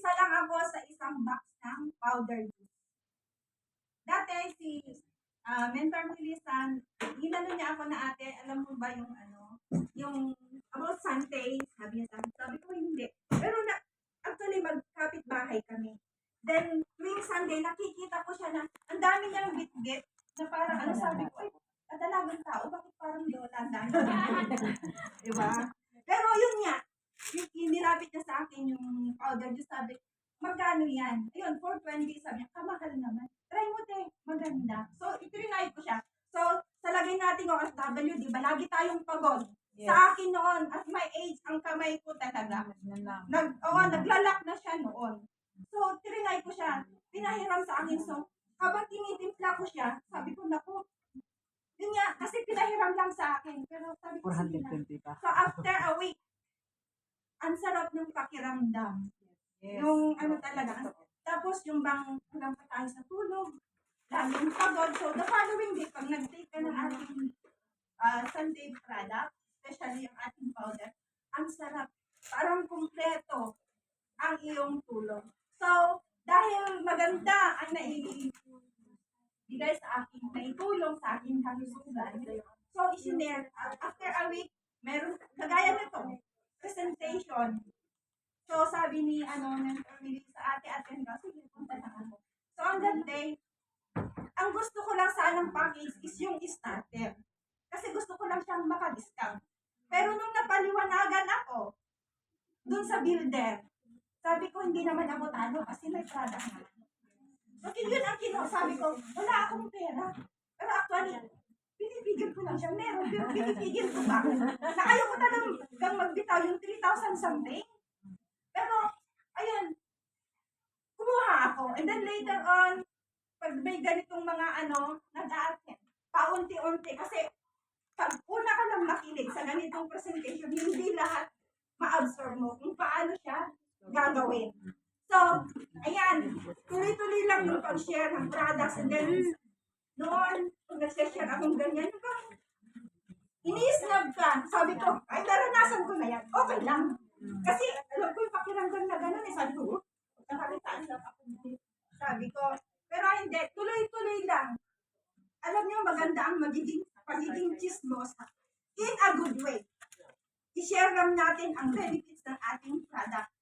isa lang ako sa isang box ng powder juice. Dati si mentor mo Lisan, ginano niya ako na ate, alam mo ba yung yung about Sunday, sabi niya sabi ko hindi. Pero actually magkapit bahay kami. Then, tuwing Sunday, nakikita ko siya na ang dami niyang bitbit na parang sabi ko, ay, kadalagang tao, bakit parang lola ang dami? Diba? Pero yun nga, yung nilapit niya sa akin yung powder juice, sabi, magkano yan? Ayun, 420, sabi niya, kamahal naman. Try mo te, maganda. So, itrinay ko siya. So, sa lagay natin OFW, di ba, lagi tayong pagod. Yes. Sa akin noon, at my age, ang kamay ko talaga. Naglalak na siya noon. So, trinay ko siya. Pinahiram sa akin. So, habang tinitimpla ko siya, sabi ko, naku, yun nga, kasi pinahiram lang sa akin. Pero sabi ko, 420 pa. So, after a week, ang sarap ng pakiramdam. Yes. Yung talaga. Tapos, yung bang kulang pa tayo sa tulog, laging pagod. So, the following day, pag nag-take ka ng ating Sunday product, especially yung ating powder, ang sarap. Parang kumpleto ang iyong tulog. So, dahil maganda ang naibigay sa akin, naitulong sa aking kalusugan, so isinare, after a week, meron, kagaya nito, presentation. So, sabi ni, sa ate, sige, punta na ako. So, hanggang day, ang gusto ko lang sa anong package is yung starter. Kasi gusto ko lang siyang maka-discount. Pero nung napaliwanagan ako, dun sa builder, sabi ko, hindi naman ako talo kasi may product na. So, yun ang sabi ko, wala akong pera. Pero actually, pinipigil ko lang siya. Meron, pero pinipigil ko ba? Na ayaw ko talagang magbitaw yung 3,000 something. Pero, ayun, kumuha ako. And then later on, pag may ganitong mga nag-a-attend, paunti-unti. Kasi, pag una ka lang makinig sa ganitong presentation, hindi lahat ma-absorb mo kung paano siya gagawin. So, ayan, tuloy-tuloy lang yung pag-share ng products. And then, noon, kung nag-share akong ganyan, ini-snub ka. Sabi ko, ay, naranasan ko na yan. Okay lang. Kasi, alam ko yung pakiramdam na gano'n. Sabi ko, nakalitaan lang ako. Sabi ko, pero hindi, tuloy-tuloy lang. Alam niyo, maganda ang pagiging chismosa. In a good way. I-share lang natin ang benefits ng ating product.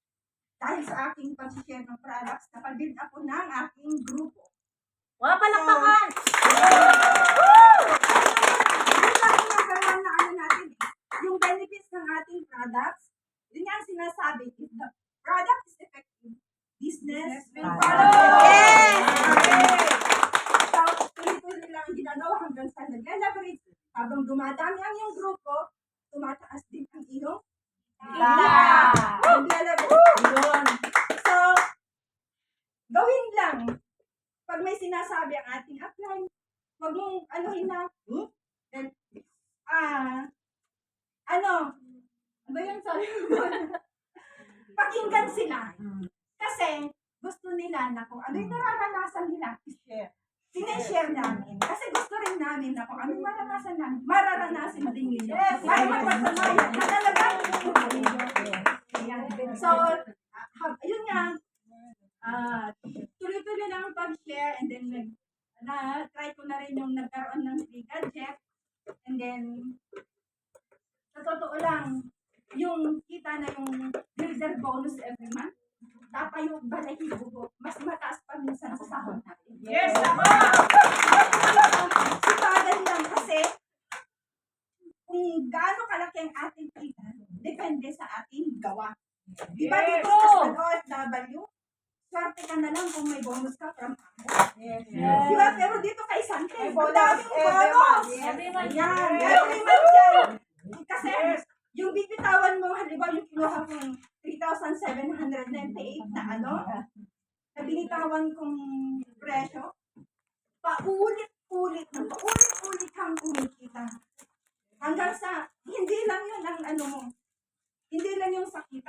Dahil sa aking pag-share ng products, napag-build ako ng aking grupo. Wala palakpakan! Yung benefits ng ating products, yun nga sinasabi, if the product is effective, business will follow. Yes! So, tuloy-tuloy lang ginagawa hanggang sa nag-elaborate. Habang dumadami ang iyong grupo, tumataas din ang iyong So, gawin lang. Pag may sinasabi ang ating upline, huwag mong then, ano ba yun? Sorry. Pakinggan sila. Kasi, gusto nila na kung ano yung nararanasan nila, i-share. Sinishare namin. Kasi gusto rin namin na kung anong maranasan namin, mararanasan din nila. Yes, para mapagpamayan na talagang So, yun nga, tuloy-tuloy lang ang pag-share and then try ko na rin yung nagkaroon ng free gadget and then sa totoo lang, yung kita na yung builder bonus every month, tapayog balahibo, mas mataas pa minsan sa sahod natin. Yes, ako! Sipagan lang kasi kung gaano kalaki ang ating kita, depende sa ating gawa. Diba dito sa OFW, swerte ka na lang kung may bonus ka from ako. Diba? Pero dito kay Sante, ang daming bonus. Every month yan. Kasi yung bibitawan mo, halimbawa yung kinuha kong 3,798 na binitawan kong presyo, paulit-ulit kang kumikita. Hanggang sa, hindi lang yun ang mo, hindi lang yung sa kita